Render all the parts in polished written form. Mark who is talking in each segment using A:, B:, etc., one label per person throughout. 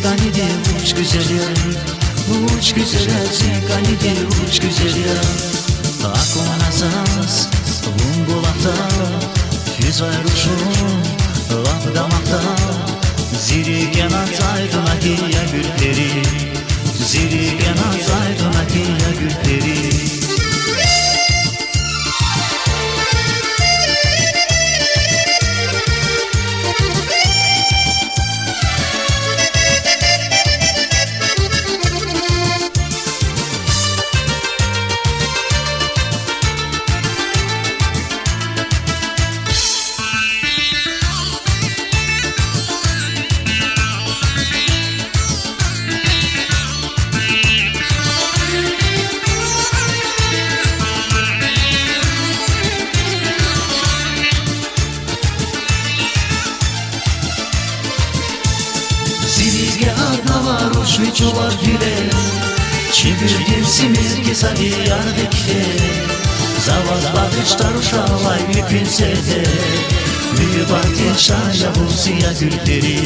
A: zikaniye uç güzel ya. Uç güzel ya zikaniye uç güzel ya. Aklına nasas Ungulakta Füz ayrışım Damakta Zirigen ataydın akiya gülleri Zirigen ataydın akiya gülleri. Zirige adna var uçlu çoğar güle Çibirdim simirgi sani yardekte Zavaz bakışlar uşağlay mümkün sede Mübatin şaya buziya gülleri.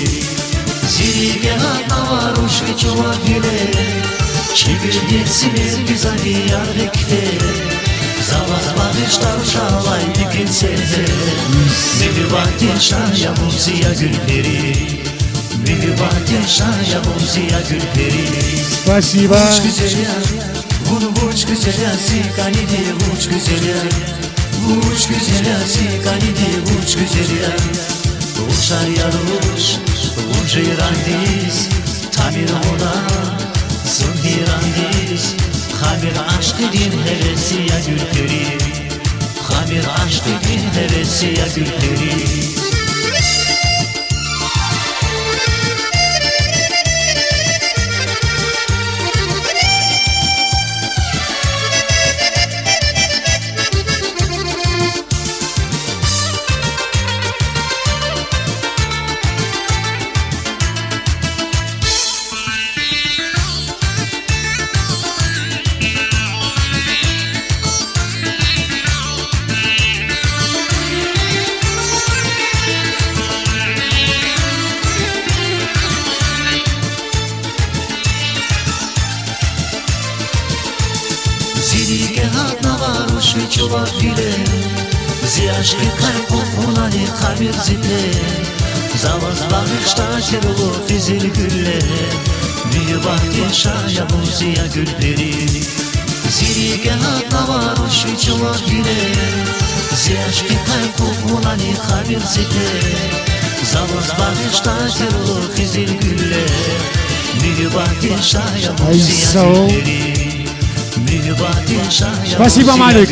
A: Zirige adna var uçlu çoğar güle Çibirdim simirgi sani yardekte Zavaz bakışlar uşağlay mümkün sede Mübatin şaya buziya gülleri. Mübatin şaya buziya gülleri.
B: Спасибо.
A: Uç güzel ya, bunu uç güzel ya, zikanidi uç güzel ya. Uç güzel ya, zikanidi uç güzel ya. Uçar yarılış, uçirandiz, tamir oda, zındirandiz. Hamir aşkı din hevesi ya gülleri. Hamir aşkı din hevesi ya gülleri. Zirige adna var uçlu çoğar güle Ziyashki kalpofunani hamir zile Zavaz bağışta şerulu fizil gülle Mübatin şaya buziya gülleri. Zirige adna var uçlu çoğar güle Ziyashki kalpofunani hamir zile Zavaz bağışta şerulu fizil gülle Mübatin şaya buziya gülleri.
B: Спасибо, Малик.